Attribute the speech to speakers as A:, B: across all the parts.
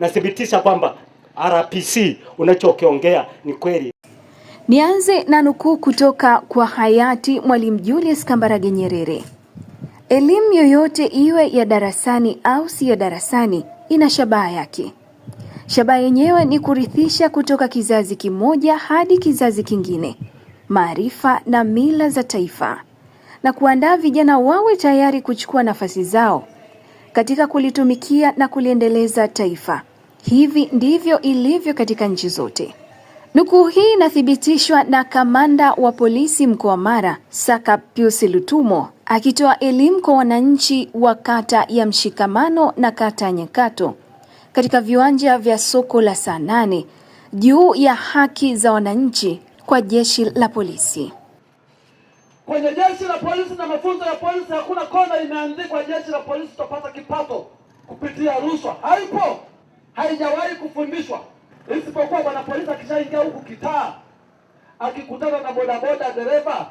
A: Nathibitisha kwamba RPC unachokiongea ni kweli.
B: Nianze na nukuu kutoka kwa hayati Mwalimu Julius Kambarage Nyerere. Elimu yoyote iwe ya darasani au si ya darasani ina shabaha yake. Shabaha yenyewe ni kurithisha kutoka kizazi kimoja hadi kizazi kingine maarifa na mila za taifa na kuandaa vijana wawe tayari kuchukua nafasi zao katika kulitumikia na kuliendeleza taifa. Hivi ndivyo ilivyo katika nchi zote. Nukuu hii inathibitishwa na kamanda wa polisi mkoa wa Mara, Saka Pius Lutumo, akitoa elimu kwa wananchi wa kata ya Mshikamano na kata ya Nyakato katika viwanja vya soko la Saa Nane juu ya haki za wananchi kwa jeshi la polisi.
C: Kwenye jeshi la polisi na mafunzo ya polisi hakuna kona imeandikwa jeshi la polisi tutapata kipato kupitia rushwa. Haipo. Haijawahi kufundishwa. Isipokuwa bwana polisi akishaingia huku kitaa, akikutana na bodaboda dereva,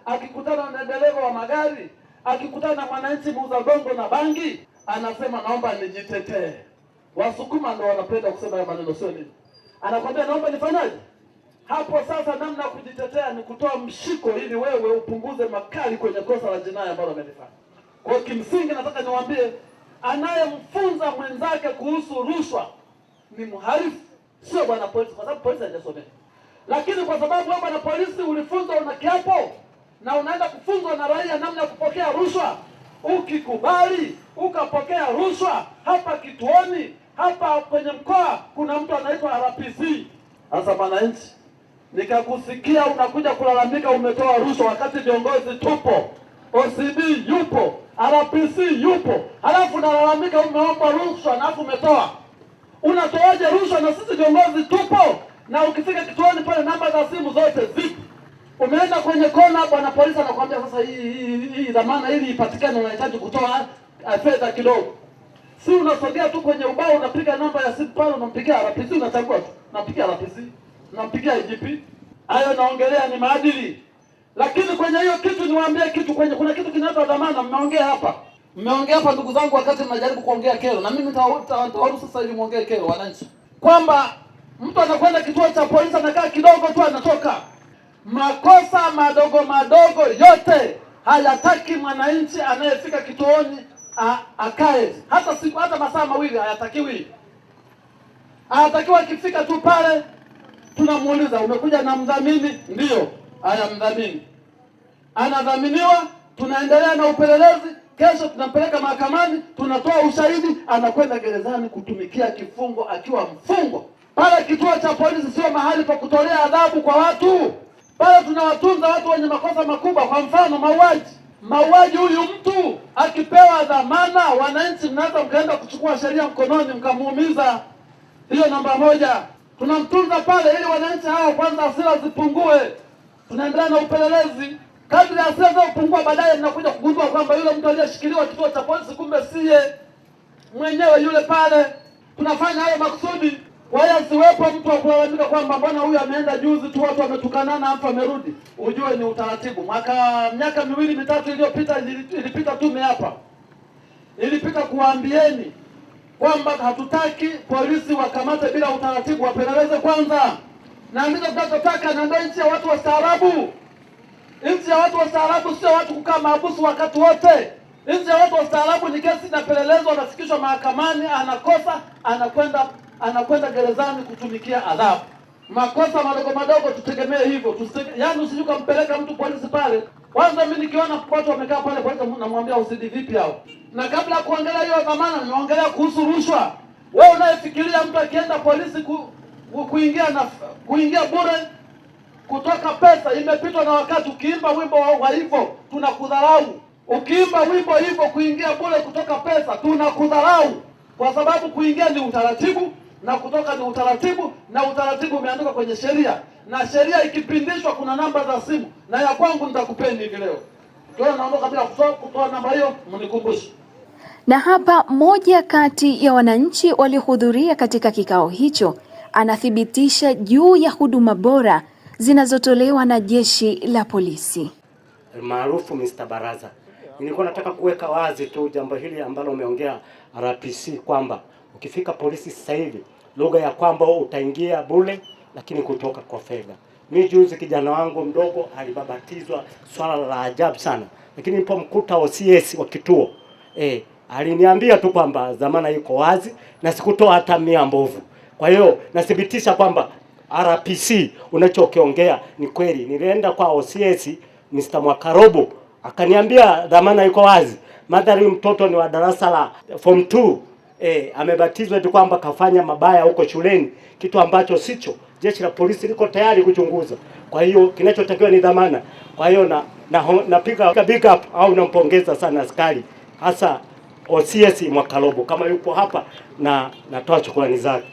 C: akikutana na dereva wa magari, akikutana na mwananchi muuza gongo na bangi, anasema naomba nijitetee. Wasukuma ndio wanapenda kusema ya maneno, sio nini? Anakwambia naomba nifanyaje? Hapo sasa namna kujitetea ni kutoa mshiko ili wewe upunguze makali kwenye kosa la jinai ambalo umelifanya. Kwa kimsingi nataka niwaambie, anayemfunza mwenzake kuhusu rushwa ni mhalifu, sio bwana polisi, kwa sababu polisi hajasomea. Lakini kwa sababu wewe bwana polisi ulifunzwa, una kiapo na unaenda kufunzwa na raia namna ya kupokea rushwa, ukikubali ukapokea rushwa hapa kituoni, hapa kwenye mkoa kuna mtu anaitwa RPC. Sasa mwananchi, nikakusikia unakuja kulalamika umetoa rushwa wakati viongozi tupo, OCD yupo, RPC yupo, halafu unalalamika umeomba rushwa na alafu umetoa. Unatoaje rushwa na sisi viongozi tupo? Na ukifika kituoni pale namba za simu zote zipo. Umeenda kwenye kona, bwana polisi anakuambia sasa hii dhamana ili ipatikane unahitaji kutoa fedha kidogo. Si unasogea tu kwenye ubao unapiga namba ya simu pale unampigia RPC, unachagua tu. Unampigia RPC, unampigia IGP. Hayo naongelea ni maadili. Lakini kwenye hiyo kitu niwaambie kitu, kuna kitu kinaitwa dhamana. Mmeongea hapa ndugu zangu, wakati mnajaribu kuongea kero, na mimi nitawaruhusu sasa ili muongee kero wananchi, kwamba mtu anakwenda kituo cha polisi anakaa kidogo tu anatoka. Makosa madogo yote hayataki mwananchi anayefika kituoni akae hata masaa mawili, hayatakiwi. Anatakiwa akifika tu pale tunamuuliza umekuja na mdhamini? Ndio. Haya, mdhamini anadhaminiwa, tunaendelea na upelelezi. Kesho tunampeleka mahakamani, tunatoa ushahidi, anakwenda gerezani kutumikia kifungo akiwa mfungwa. Pale kituo cha polisi sio mahali pa kutolea adhabu kwa watu. Pale tunawatunza watu wenye makosa makubwa, kwa mfano mauaji. Huyu mtu akipewa dhamana, wananchi mnaweza mkaenda kuchukua sheria mkononi mkamuumiza. Hiyo namba moja. Tunamtunza pale ili wananchi hao kwanza hasira zipungue. Tunaendelea na upelelezi. Kadri hasira zao kupungua, baadaye mnakuja kugundua kwamba yule mtu aliyeshikiliwa kituo cha polisi kumbe siye mwenyewe yule pale. Tunafanya hayo makusudi. Kwa hiyo siwepo mtu wa kulalamika kwamba mbona huyu ameenda juzi tu watu wametukanana hapa amerudi. Ujue ni utaratibu. Miaka 2-3 iliyopita ilipita tume hapa. Ilipita kuwaambieni kwamba hatutaki polisi wakamate bila utaratibu, wapeleleze kwanza. Na ndicho tunachotaka, na ndio nchi ya watu wastaarabu. Nchi ya watu wastaarabu sio watu kukaa mahabusu wakati wote. Nchi ya watu wastaarabu ni kesi inapelelezwa, anafikishwa mahakamani, anakosa, anakwenda gerezani kutumikia adhabu. Makosa madogo tutegemee hivyo. Yaani usije kumpeleka mtu polisi pale. Kwanza mimi nikiona watu wamekaa pale polisi namwambia usidi vipi hao. Na kabla ya kuongelea hiyo dhamana nimeongelea kuhusu rushwa. Wewe unayefikiria mtu akienda polisi kuingia bure, kutoka pesa, imepitwa na wakati. Ukiimba wimbo wa hivyo tunakudharau. Ukiimba wimbo hivyo kuingia bure, kutoka pesa, tunakudharau. Kwa sababu kuingia ni utaratibu na kutoka ni utaratibu, na utaratibu umeandikwa kwenye sheria, na sheria ikipindishwa kuna namba za simu, na ya kwangu nitakupeni hivi leo. Kwa naondoka bila kutoa namba hiyo, mnikumbushe.
B: Na hapa mmoja kati ya wananchi waliohudhuria katika kikao hicho anathibitisha juu ya huduma bora zinazotolewa na jeshi la polisi.
A: Maarufu Mr. Baraza. Nilikuwa nataka kuweka wazi tu jambo hili ambalo umeongea RPC, kwamba Ukifika polisi sasa hivi lugha ya kwamba utaingia bure, lakini kutoka kwa fedha. Mimi juzi kijana wangu mdogo alibabatizwa, swala la ajabu sana, lakini nilipomkuta OCS wa kituo aliniambia tu kwamba dhamana iko wazi na sikutoa hata 100 mbovu. Kwa hiyo nathibitisha kwamba RPC unachokiongea ni kweli. Nilienda kwa OCS Mr. Mwakarobo akaniambia dhamana iko wazi. Madhari mtoto ni wa darasa la form 2. Amebatizwa tu kwamba kafanya mabaya huko shuleni, kitu ambacho sicho. Jeshi la polisi liko tayari kuchunguza. Kwa hiyo kinachotakiwa ni dhamana. Kwa hiyo napiga big up au nampongeza sana askari, hasa OCS Mwakarobo kama yupo hapa, na natoa shukrani zake.